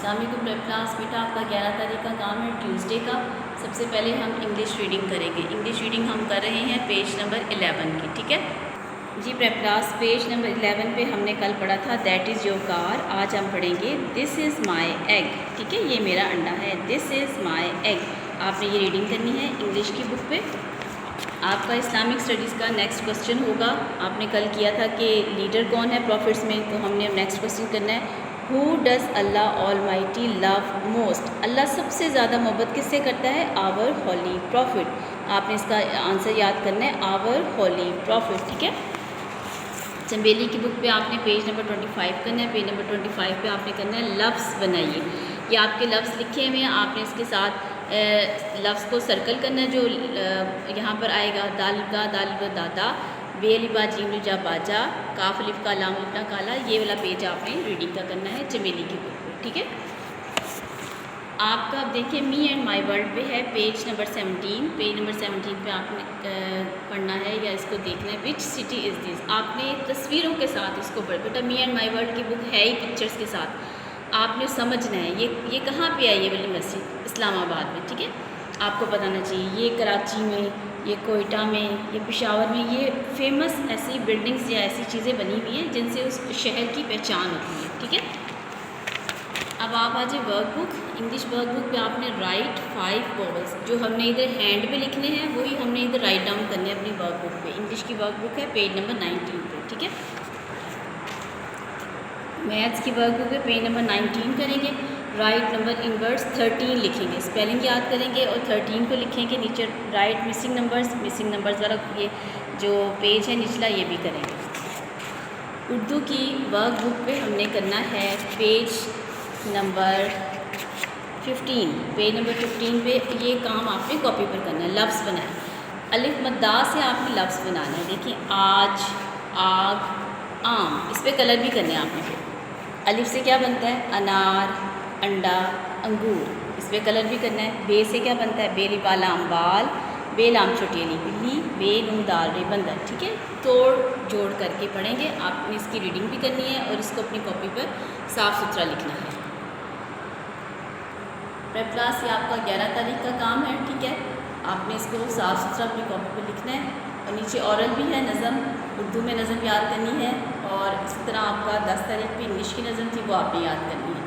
السلام علیکم prep class بیٹا، آپ کا 11 تاریخ کا کام ہے ٹیوزڈے کا۔ سب سے پہلے ہم انگلش ریڈنگ کریں گے۔ انگلش ریڈنگ ہم کر رہے ہیں پیج نمبر 11 کی، ٹھیک ہے جی پریپ کلاس۔ پیج نمبر 11 پہ ہم نے کل پڑھا تھا دیٹ از یور کار۔ آج ہم پڑھیں گے دس از مائی ایگ، ٹھیک ہے، یہ میرا انڈا ہے، دس از مائی ایگ۔ آپ نے یہ ریڈنگ کرنی ہے انگلش کی بک پہ۔ آپ کا اسلامک اسٹڈیز کا نیکسٹ کوسچن ہوگا۔ آپ نے کل کیا تھا کہ لیڈر کون ہے پروفٹس میں، تو ہم نے نیکسٹ کوسچن کرنا ہے how does Allah almighty love most. Allah سب سے زیادہ محبت کس سے کرتا ہے؟ Our holy prophet. آپ نے اس کا آنسر یاد کرنا ہے آور ہولی پروفٹ، ٹھیک ہے۔ چنبیلی کی بک پہ آپ نے پیج نمبر 25 کرنا ہے۔ پیج نمبر 25 پہ آپ نے کرنا ہے لفظ بنائیے۔ یہ آپ کے لفظ لکھے ہوئے ہیں، آپ نے اس کے ساتھ لفظ کو سرکل کرنا ہے جو یہاں پر آئے گا۔ دال کا دال دادا، بے الفا جیم جا باجا، کاف الف کا لام لکھنا کالا، یہ والا پیج آپ نے ریڈنگ کا کرنا ہے چمیلی کی بک پہ، ٹھیک ہے۔ آپ کا اب دیکھیں می اینڈ مائی ورلڈ پہ ہے پیج نمبر 17۔ پیج نمبر 17 پہ آپ نے پڑھنا ہے یا اس کو دیکھنا ہے وچ سٹی از دس۔ آپ نے تصویروں کے ساتھ اس کو پڑھ، بیٹا می اینڈ مائی ورلڈ کی بک ہے ہی پکچرس کے ساتھ، آپ نے سمجھنا ہے یہ کہاں پہ ہے، یہ والی مسجد اسلام آباد میں، ٹھیک ہے۔ آپ کو بتانا چاہیے یہ کراچی میں، یہ کوئٹہ میں، یہ پشاور میں، یہ فیمس ایسی بلڈنگز یا ایسی چیزیں بنی ہوئی ہیں جن سے اس شہر کی پہچان ہوتی ہے، ٹھیک ہے۔ اب آپ آ جائیں ورک بک۔ انگلش ورک بک پہ آپ نے رائٹ 5 وویلس، جو ہم نے ادھر ہینڈ پہ لکھنے ہیں وہی ہم نے ادھر رائٹ ڈاؤن کرنے ہیں اپنی ورک بک پہ۔ انگلش کی ورک بک ہے پیج نمبر 19 پہ، ٹھیک ہے۔ میتھس کی ورک بک پہ پیج نمبر 19 کریں گے، رائٹ نمبر انورس 13 لکھیں گے، اسپیلنگ یاد کریں گے اور 13 کو لکھیں گے نیچے رائٹ مسنگ نمبرز والا یہ جو پیج ہے نچلا یہ بھی کریں گے۔ اردو کی ورک بک پہ ہم نے کرنا ہے پیج نمبر 15۔ پیج نمبر 15 پہ یہ کام آپ نے کاپی پر کرنا ہے، لفظ بنائیں۔ الف مدّا سے آپ نے لفظ بنانا ہے، دیکھیں آج، آگ، آم، اس پہ کلر بھی کرنے ہیں آپ نے۔ الف سے کیا بنتا ہے؟ انار، انڈا، انگور، اس پہ کلر بھی کرنا ہے۔ بے سے کیا بنتا ہے؟ بے لبا لام بال، بے لام چھوٹی علی بلی، بے نون دال رے بندر، ٹھیک ہے۔ توڑ جوڑ کر کے پڑھیں گے، آپ نے اس کی ریڈنگ بھی کرنی ہے اور اس کو اپنی کاپی پر صاف ستھرا لکھنا ہے۔ پریپ کلاس یہ آپ کا 11 تاریخ کا کام ہے، ٹھیک ہے۔ آپ نے اس کو صاف ستھرا اپنی کاپی پہ لکھنا ہے اور نیچے اورل بھی ہے نظم، اردو میں نظم یاد کرنی ہے، اور اسی طرح آپ کا 10 تاریخ پہ انگلش کی نظم تھی وہ آپ نے یاد کرنی ہے۔